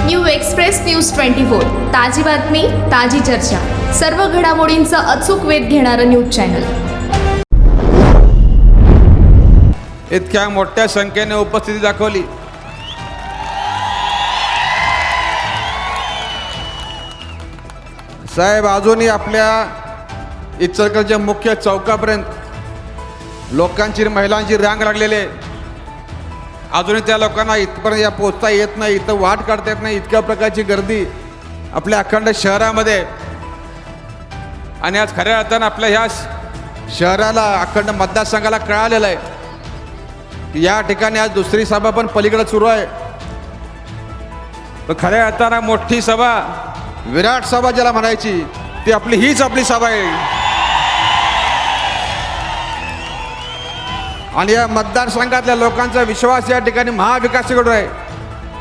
New express news 24 ताजी बातमी ताजी चर्चा सर्व घडामोडींचा अचूक वेध घेणारं न्यूज चॅनल। इतक्या मोठ्या संख्येने उपस्थिती दाखवली। साहेब अजूनही आपल्या इचलकरंजीच्या मुख्य चौकापर्यंत लोकांची महिलांची रांग लागलेली आहे। अजूनही त्या लोकांना इथपर्यंत या पोहोचता येत नाही, इथं वाट काढता येत नाही, इतक्या प्रकारची गर्दी आपल्या अखंड शहरामध्ये। आणि आज खऱ्या अर्थानं आपल्या ह्या शहराला अखंड मतदारसंघाला कळालेलं आहे की या ठिकाणी आज दुसरी सभा पण पलीकडे सुरू आहे। पण खऱ्या अर्थानं मोठी सभा, विराट सभा ज्याला म्हणायची ती हीच आपली सभा आहे। आणि या मतदारसंघातल्या लोकांचा विश्वास या ठिकाणी महाविकासाकडे आहे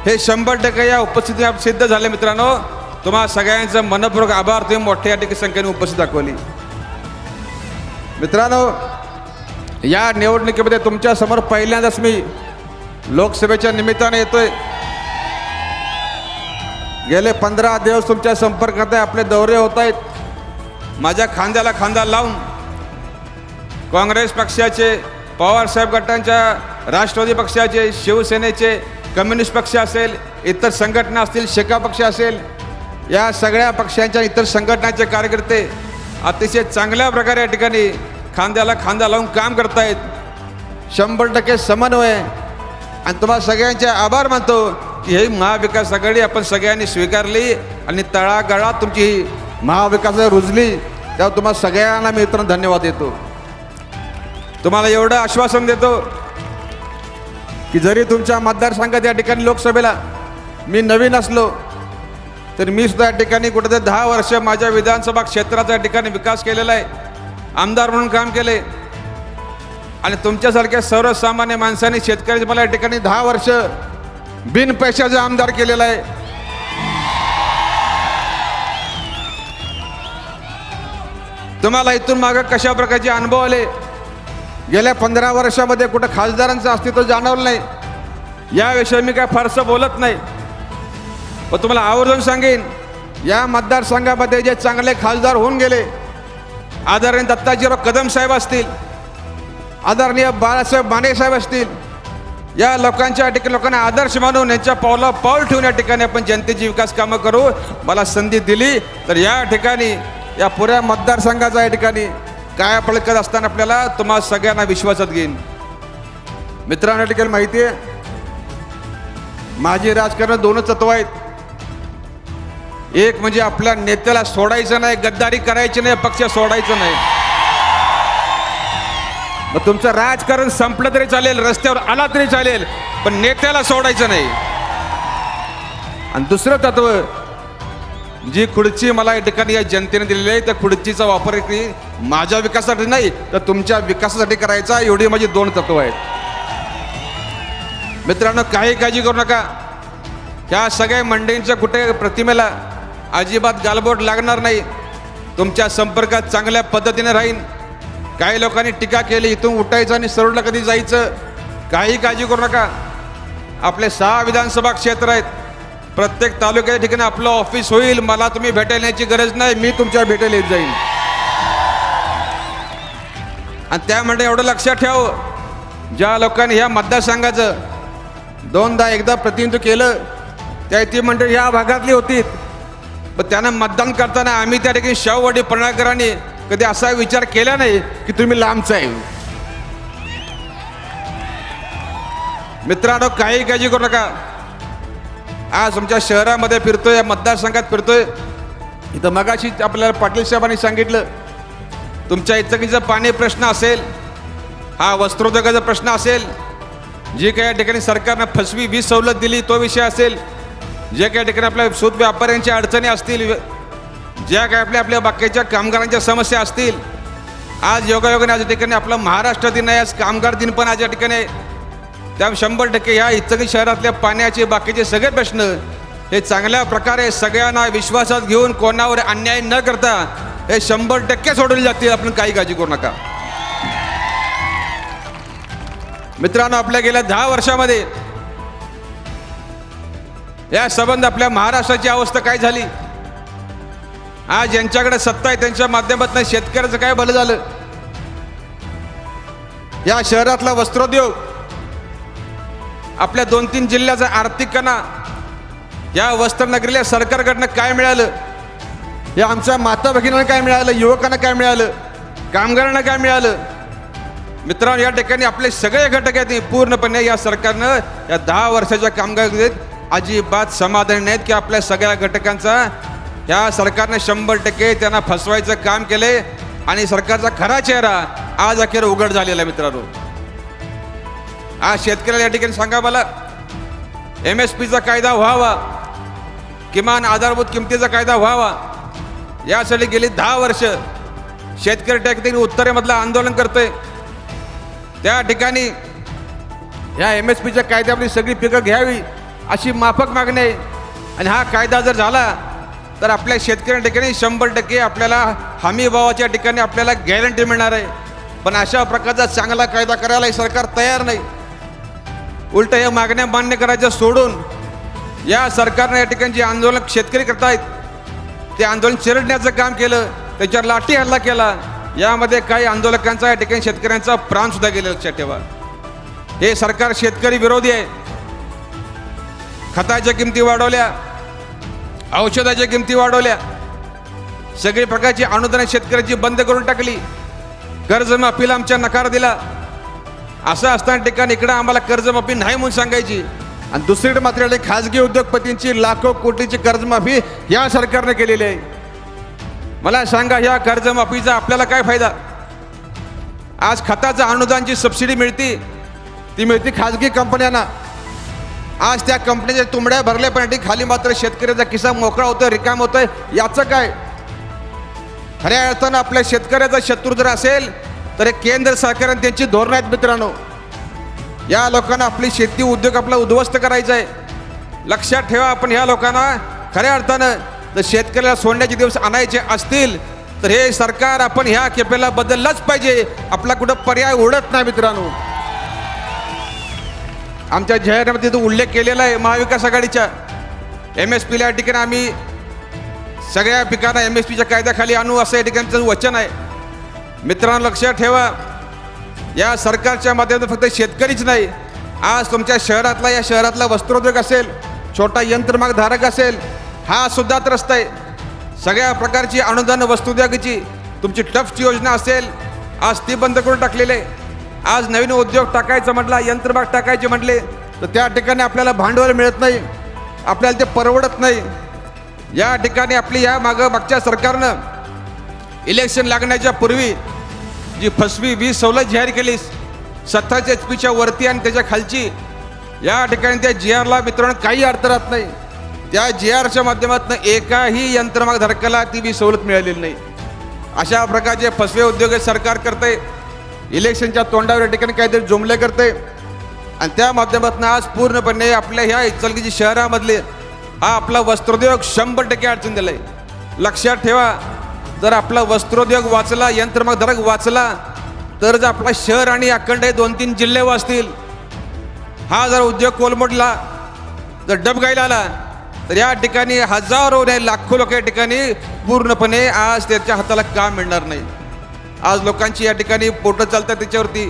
हे 100% या उपस्थिती सिद्ध झाले। मित्रांनो, तुम्हा सगळ्यांचं मनपूर्वक आभार, तुम्ही मोठ्या ठिकाणी संख्येने उपस्थित दाखवली। मित्रांनो, या निवडणुकीमध्ये तुमच्या समोर पहिल्यांदाच मी लोकसभेच्या निमित्ताने येतोय। गेले 15 दिवस तुमच्या संपर्कात आहे, आपले दौरे होत आहेत। माझ्या खांद्याला खांदा लावून काँग्रेस पक्षाचे, पवार साहेब गटांच्या, राष्ट्रवादी पक्षाचे, शिवसेनेचे, कम्युनिस्ट पक्ष असेल, इतर संघटना असतील, शेका पक्ष असेल, या सगळ्या पक्षांच्या इतर संघटनांचे कार्यकर्ते अतिशय चांगल्या प्रकारे या ठिकाणी खांद्याला खांदा लावून काम करतायत। 100% समन्वय आणि तुम्हाला सगळ्यांचे आभार मानतो की ही महाविकास आघाडी आपण सगळ्यांनी स्वीकारली आणि तळागाळात तुमची ही महाविकास रुजली, त्यावर तुम्हाला सगळ्यांना मी इतर धन्यवाद देतो। तुम्हाला एवढं आश्वासन देतो की जरी तुमच्या मतदारसंघात या ठिकाणी लोकसभेला मी नवीन असलो तर मी सुद्धा या ठिकाणी कुठेतरी 10 वर्ष माझ्या विधानसभा क्षेत्राचा या ठिकाणी विकास केलेला आहे, आमदार म्हणून काम केले। आणि तुमच्यासारख्या सर्वसामान्य माणसांनी, शेतकऱ्यांनी मला या ठिकाणी 10 वर्ष बिन पैशाचे आमदार केलेला आहे। तुम्हाला इथून मागे कशा प्रकारचे अनुभव आले, गेल्या 15 वर्षामध्ये कुठं खासदारांचं अस्तित्व जाणवलं नाही। याविषयी मी काय फारसं बोलत नाही, पण तुम्हाला आवर्जून सांगेन, या मतदारसंघामध्ये जे चांगले खासदार होऊन गेले, आदरणीय दत्ताजीराव कदम साहेब असतील, आदरणीय बाळासाहेब माने साहेब असतील, या लोकांच्या ठिकाणी लोकांना आदर्श मानून यांच्या पावला पाऊल ठेवून या ठिकाणी आपण जनतेची विकास कामं करू। मला संधी दिली तर या ठिकाणी या पुऱ्या मतदारसंघाचा या ठिकाणी काय पळकत असताना आपल्याला तुम्हाला सगळ्यांना विश्वासात घेईन। मित्रांनो, ठिकाणी माहिती आहे, माझी राजकारण 2 तत्व आहेत। एक म्हणजे आपल्या नेत्याला सोडायचं नाही, गद्दारी करायची नाही, पक्ष सोडायचं नाही। मग तुमचं राजकारण संपलं तरी चालेल, रस्त्यावर आला तरी चालेल, पण नेत्याला सोडायचं नाही। आणि दुसरं तत्व, जी खुर्ची मला या ठिकाणी या जनतेने दिलेली आहे त्या खुर्चीचा वापर माझ्या विकासासाठी नाही तर तुमच्या विकासासाठी करायचा, एवढी माझी 2 तत्व आहेत। मित्रांनो, काही काळजी करू नका, ह्या सगळ्या मंडळींच्या कुठे प्रतिमेला अजिबात गालबोट लागणार नाही। तुमच्या संपर्कात चांगल्या पद्धतीने राहीन। काही लोकांनी टीका केली, इथून उठायचं आणि सरळला कधी जायचं, काही काळजी करू नका। आपले 6 विधानसभा क्षेत्र आहेत, प्रत्येक तालुक्याच्या ठिकाणी आपलं ऑफिस होईल। मला तुम्ही भेटायला यायची गरज नाही, मी तुमच्या भेटायला येत जाईल। आणि त्यामुळे एवढं लक्षात ठेव, ज्या लोकांनी ह्या मतदारसंघाचं 2दा एकदा प्रतिनिधित्व केलं त्या ती मंडळी ह्या भागातली होती, पण त्यांना मतदान करताना आम्ही त्या ठिकाणी शाहूवाडी पडळकरांनी कधी असा विचार केला नाही की तुम्ही लांबचा आहे। मित्रांनो, काही काळजी करू नका। आज तुमच्या शहरामध्ये फिरतोय, या मतदारसंघात फिरतोय, इथं मगाशी आपल्याला पाटील साहेबांनी सांगितलं, तुमच्या इचलकरंजीचा पाणी प्रश्न असेल, हा वस्त्रोद्योगाचा प्रश्न असेल, जे काही या ठिकाणी सरकारनं फसवी वीज सवलत दिली तो विषय असेल, जे काही ठिकाणी आपल्या सूत व्यापाऱ्यांच्या अडचणी असतील, ज्या काही आपल्या बाकीच्या कामगारांच्या समस्या असतील, आज योगायोगाने आज या ठिकाणी आपला महाराष्ट्र दिन आहे, आज कामगार दिन पण आज या ठिकाणी आहे। त्यामुळे 100% ह्या इचलकरंजी शहरातल्या पाण्याचे बाकीचे सगळे प्रश्न हे चांगल्या प्रकारे सगळ्यांना विश्वासात घेऊन कोणावर अन्याय न करता हे 100% सोडवले जातील। आपण काही काळजी करू नका। मित्रांनो, आपल्या गेल्या 10 वर्षामध्ये या संबंध आपल्या महाराष्ट्राची अवस्था काय झाली? आज ज्यांच्याकडे सत्ता आहे त्यांच्या माध्यमातून शेतकऱ्याचं काय भलं झालं? या शहरातला वस्त्रोद्योग, आपल्या 2-3 जिल्ह्याचा आर्थिक कणा, या वस्त्रनगरीला सरकारकडनं काय मिळालं? या आमच्या माता भगिनींना काय मिळालं? युवकांना काय मिळालं? कामगारांना काय मिळालं? मित्रांनो, या ठिकाणी आपले सगळे घटक आहेत पूर्णपणे या सरकारनं या 10 वर्षाच्या कामकाजात अजिबात समाधानी नाहीत की आपल्या सगळ्या घटकांचा या सरकारने 100% त्यांना फसवायचं काम केले आणि सरकारचा खरा चेहरा आज अखेर उघड झालेला आहे. मित्रांनो, आज शेतकऱ्याला या ठिकाणी सांगा मला, MSPचा कायदा व्हावा, किमान आधारभूत किमतीचा कायदा व्हावा, यासाठी गेली 10 वर्ष शेतकरी त्या ठिकाणी उत्तरेमधलं आंदोलन करतोय. त्या ठिकाणी या MSPच्या कायद्यामध्ये सगळी पिकं घ्यावी अशी माफक मागणी आहे. आणि हा कायदा जर झाला तर आपल्या शेतकऱ्यांच्या ठिकाणी 100% आपल्याला हमी भावाच्या ठिकाणी आपल्याला गॅरंटी मिळणार आहे. पण अशा प्रकारचा चांगला कायदा करायला हे सरकार तयार नाही. उलट या मागण्या मान्य करायच्या सोडून या सरकारने या ठिकाणी जे आंदोलन शेतकरी करतायत ते आंदोलन चिरडण्याचं काम केलं, त्याच्यावर लाठी हल्ला केला. यामध्ये काही आंदोलकांचा या ठिकाणी शेतकऱ्यांचा प्राण सुद्धा गेला. लक्षात ठेवा, हे सरकार शेतकरी विरोधी आहे. खताच्या किमती वाढवल्या, औषधाच्या किमती वाढवल्या, सगळी प्रकारची अनुदान शेतकऱ्याची बंद करून टाकली, कर्जमाफीला आमच्या नकार दिला. असं असताना ठिकाणी इकडं आम्हाला कर्जमाफी नाही म्हणून सांगायची आणि दुसरीकडे मात्र खाजगी उद्योगपतींची लाखो कोटीची कर्जमाफी या सरकारने केलेली आहे. मला सांगा, ह्या कर्जमाफीचा आपल्याला काय फायदा? आज खताचं अनुदान जी सबसिडी मिळते ती मिळते खाजगी कंपन्यांना. आज त्या कंपनीच्या तुंबड्या भरल्यापर्यंत खाली मात्र शेतकऱ्याचा किस्सा मोकळा होतोय, रिकाम होतोय. याचं काय? खऱ्या अर्थानं आपल्या शेतकऱ्याचा शत्रू जर असेल तर हे केंद्र सरकारने त्यांची धोरणं आहेत. मित्रांनो, या लोकांना आपली शेती उद्योग आपला उद्ध्वस्त करायचा आहे. लक्षात ठेवा, आपण ह्या लोकांना खऱ्या अर्थानं जर शेतकऱ्याला सोडण्याचे दिवस आणायचे असतील तर हे सरकार आपण ह्या खेपेला बदललाच पाहिजे. आपला कुठं पर्याय उडत नाही. मित्रांनो, आमच्या जाहीरनाम्यामध्ये तो उल्लेख केलेला आहे महाविकास आघाडीच्या. MSPला या ठिकाणी आम्ही सगळ्या पिकांना MSPच्या कायद्याखाली आणू असं या ठिकाणचं वचन आहे. मित्रांनो, लक्षात ठेवा, या सरकारच्या माध्यमातून फक्त शेतकरीच नाही, आज तुमच्या शहरातला या शहरातला वस्त्रोद्योग असेल, छोटा यंत्रमाग धारक असेल, हा सुद्धा त्रस्त आहे. सगळ्या प्रकारची अनुदान वस्त्रोद्योगाची तुमची टफची योजना असेल, आज ती बंद करून टाकलेली आहे. आज नवीन उद्योग टाकायचं म्हटलं, यंत्रमाग टाकायचे म्हटले तर त्या ठिकाणी आपल्याला भांडवल मिळत नाही, आपल्याला ते परवडत नाही. या ठिकाणी आपली या मागच्या सरकारनं इलेक्शन लागण्याच्या पूर्वी जी फसवी 20 सवलत जाहीर केली 27 HP वरती आणि त्याच्या खालची, या ठिकाणी त्या GRला मित्रांनो काही अर्थ राहत नाही. त्या GRच्या माध्यमातून एकाही यंत्रमाग धारकाला ती 20 सवलत मिळालेली नाही. अशा प्रकारचे फसवे उद्योग सरकार करते, इलेक्शनच्या तोंडावर या ठिकाणी काहीतरी जुमले करते आणि त्या माध्यमातून आज पूर्णपणे आपल्या ह्या इचलकरंजी शहरामधले हा आपला वस्त्रोद्योग 100% अडचण दिलाय. लक्षात ठेवा, जर आपला वस्त्रोद्योग वाचला, यंत्रमाग धारक वाचला तर जर आपला शहर आणि अखंड 2-3 जिल्हे वाचतील. हा जर उद्योग कोलमडला, जर डबघाईला आला तर या ठिकाणी हजारो नाही लाखो लोक या ठिकाणी पूर्णपणे आज त्याच्या हाताला काम मिळणार नाही. आज लोकांची या ठिकाणी पोटं चालतात त्याच्यावरती,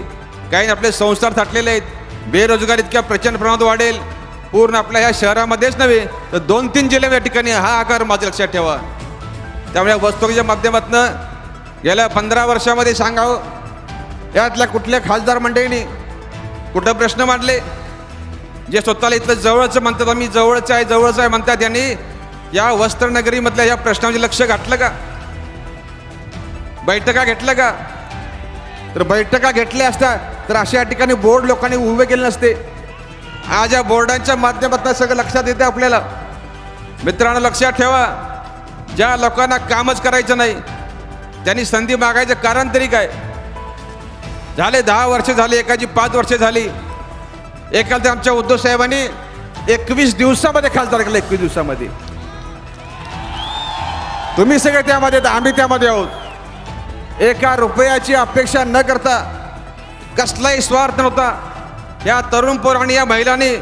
काही आपले संसार थाटलेले आहेत. बेरोजगार इतक्या प्रचंड प्रमाणात वाढेल, पूर्ण आपल्या ह्या शहरामध्येच नव्हे तर 2-3 जिल्ह्यात या ठिकाणी हा आकार माझं लक्षात ठेवा. त्यामुळे वस्त्रोद्योगाच्या माध्यमातून गेल्या 15 वर्षामध्ये सांगावं, यातल्या कुठल्या खासदार मंडळींनी कुठं प्रश्न मांडले? जे स्वतःला इथलं जवळचं म्हणतात, आम्ही जवळचं आहे म्हणतात, यांनी या वस्त्रनगरीमधल्या या प्रश्नामध्ये लक्ष घातलं का? बैठका घेतल्या का? तर बैठका घेतल्या असत्या तर अशा या ठिकाणी बोर्ड लोकांनी उभे केले नसते. आज या बोर्डांच्या माध्यमातून सगळं लक्षात येते आपल्याला. मित्रांनो, लक्षात ठेवा, ज्या लोकांना कामच करायचं नाही त्यांनी संधी मागायचं कारण तरी काय? झाले 10 वर्ष झाली, एकाची 5 वर्ष झाली. एकाला तर आमच्या उद्धव साहेबांनी 21 दिवसामध्ये खासदार केलं. 21 दिवसामध्ये तुम्ही सगळे त्यामध्ये, आम्ही त्यामध्ये आहोत. एका रुपयाची अपेक्षा न करता, कसलाही स्वार्थ नव्हता, या तरुण पोरांनी या महिलांनी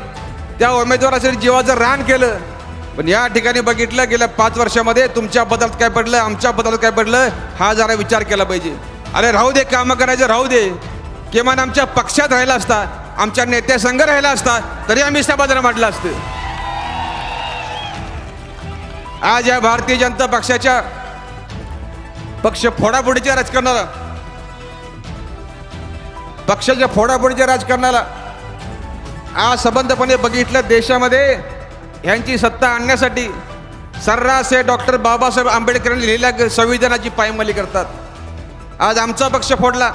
त्या उमेदवारासाठी जीवाचं रान केलं. पण या ठिकाणी बघितलं गेल्या 5 वर्षामध्ये तुमच्या बदलात काय पडलं, आमच्या बदलात काय पडलं, हा जरा विचार केला पाहिजे. अरे राहू दे, कामं करायचं राहू दे, किमान आमच्या पक्षात राहिला असता, आमच्या नेत्यासंघ राहिला असता तरी आम्ही समाधान मांडलं असतं. आज या भारतीय जनता पक्षाच्या पक्ष फोडाफोडीच्या राजकारणाला, पक्षाच्या फोडाफोडीच्या राजकारणाला आज संबंधपणे बघितलं, देशामध्ये ह्यांची सत्ता आणण्यासाठी सर्रास हे डॉक्टर बाबासाहेब आंबेडकरांनी लिहिलेल्या संविधानाची पायमल्ली करतात. आज आमचा पक्ष फोडला,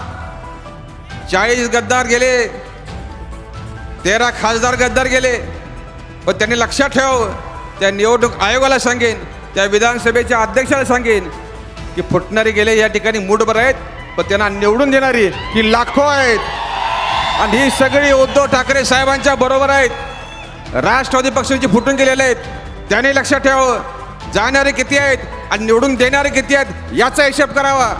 40 गद्दार गेले, 13 खासदार गद्दार गेले. पण त्यांनी लक्षात ठेव, त्या निवडणूक आयोगाला सांगेन, त्या विधानसभेच्या अध्यक्षाला सांगेन की फुटणारे गेले या ठिकाणी मूठभर आहेत, पण त्यांना निवडून देणारी ही लाखो आहेत. आणि ही सगळी उद्धव ठाकरे साहेबांच्या बरोबर आहेत. राष्ट्रवादी पक्षाचे फुटून गेलेले आहेत. त्याने लक्षात ठेवावं, जाणारे किती आहेत आणि निवडून देणारे किती आहेत याचा हिशोब करावा.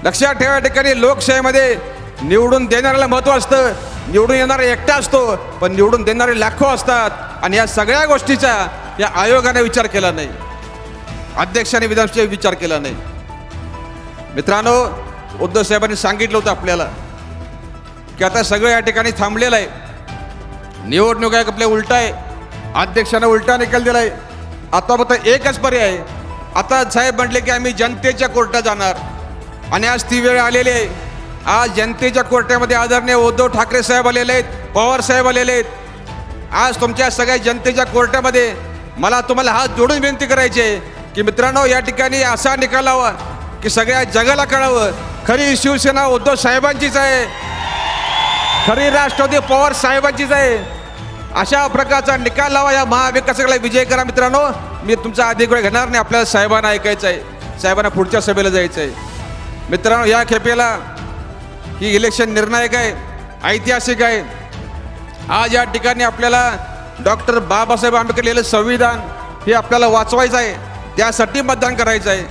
लक्षात ठेवा, या ठिकाणी लोकशाहीमध्ये निवडून देणाऱ्याला महत्त्व असतं, निवडून येणारा एकटा असतो, पण निवडून देणारे लाखो असतात. आणि या सगळ्या गोष्टीचा या आयोगाने विचार केला नाही, अध्यक्षाने विधानसभेचा विचार केला नाही. मित्रांनो, उद्धव साहेबांनी सांगितलं होतं आपल्याला की आता सगळं या ठिकाणी थांबलेलं आहे, निवडणूक आहे आपल्या उलटा आहे, अध्यक्षानं उलटा निकाल दिलाय. आता फक्त एकच पर्याय आहे. आता साहेब म्हटले की आम्ही जनतेच्या कोर्टात जाणार, आणि आज ती वेळ आलेली आहे. आज जनतेच्या कोर्टामध्ये आदरणीय उद्धव ठाकरे साहेब आलेले आहेत, पवार साहेब आलेले आहेत. आज तुमच्या सगळ्या जनतेच्या कोर्टामध्ये मला तुम्हाला हात जोडून विनंती करायची आहे की मित्रांनो, या ठिकाणी असा निकाल लावा की सगळ्या जगाला कळावं, खरी शिवसेना उद्धव साहेबांचीच आहे, खरी राष्ट्रवादी पवार साहेबांचीच आहे. अशा प्रकारचा निकाल लावा, या महाविकासाला विजय करा. मित्रांनो, मी तुमचा अधिक वेळ घेणार नाही, आपल्याला साहेबांना ऐकायचं आहे, साहेबांना पुढच्या सभेला जायचं आहे. मित्रांनो, या खेपेला ही इलेक्शन निर्णायक आहे, ऐतिहासिक आहे. आज या ठिकाणी आपल्याला डॉक्टर बाबासाहेब आंबेडकर लिहिलेलं संविधान हे आपल्याला वाचवायचं आहे, त्यासाठी मतदान करायचं आहे.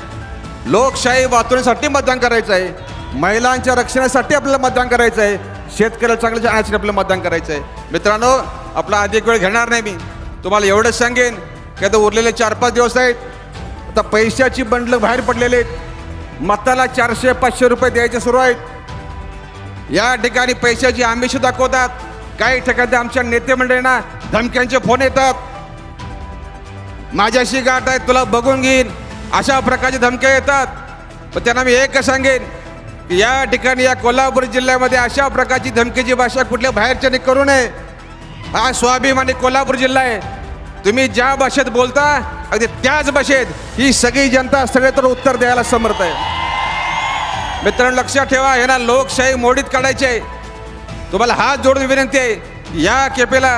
लोकशाही वाचवण्यासाठी मतदान करायचं आहे, महिलांच्या रक्षणासाठी आपल्याला मतदान करायचं आहे, शेतकऱ्याला चांगल्या आणण्यासाठी आपल्याला मतदान करायचं आहे. मित्रांनो, आपला अधिक वेळ घेणार नाही. मी तुम्हाला एवढंच सांगेन की आता उरलेले 4-5 दिवस आहेत. आता पैशाची बंडलं बाहेर पडलेले आहेत, मताला 400-500 रुपये द्यायचे सुरू आहेत. या ठिकाणी पैशाची आमिष दाखवतात. काही ठिकाणी आमच्या नेते मंडळींना धमक्यांचे फोन येतात, माझ्याशी गाठ आहे, तुला बघून घेईन, अशा प्रकारचे धमक्या येतात. पण त्यांना मी एकच सांगेन की या ठिकाणी या कोल्हापूर जिल्ह्यामध्ये अशा प्रकारची धमकीची भाषा कुठल्या बाहेरच्याने करू नये. हा स्वाभिमानी कोल्हापूर जिल्हा आहे. तुम्ही ज्या भाषेत बोलता अगदी त्याच भाषेत ही सगळी जनता सगळे तर उत्तर द्यायला समर्थ आहे. मित्रांनो, लक्षात ठेवा, यांना लोकशाही मोडीत काढायची आहे. तुम्हाला हात जोडून विनंती आहे, या केपेला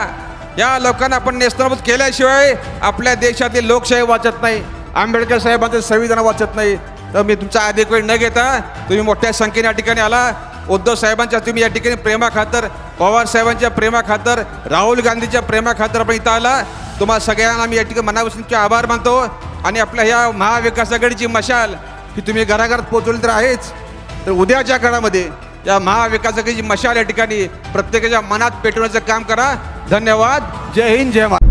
या लोकांना आपण नेस्तनाबूत केल्याशिवाय आपल्या देशातील लोकशाही वाचत नाही, आंबेडकर साहेबांचं संविधान वाचत नाही. तर मी तुमचा अधिक वेळ न घेता, तुम्ही मोठ्या संख्येने या ठिकाणी आला. उद्धव साहेबांच्या तुम्ही या ठिकाणी प्रेमाखातर, पवार साहेबांच्या प्रेमाखातर, राहुल गांधीच्या प्रेमाखातर आपण इथं आला. तुम्हाला सगळ्यांना मी या ठिकाणी मनापासून तुमचे आभार मानतो. आणि आपल्या ह्या महाविकास आघाडीची मशाल ही तुम्ही घराघरात पोहोचवली तर आहेच, तर उद्याच्या काळामध्ये या महाविकास आघाडीची मशाल या ठिकाणी प्रत्येकाच्या मनात पेटवण्याचं काम करा. धन्यवाद. जय हिंद, जय महाराष्ट्र.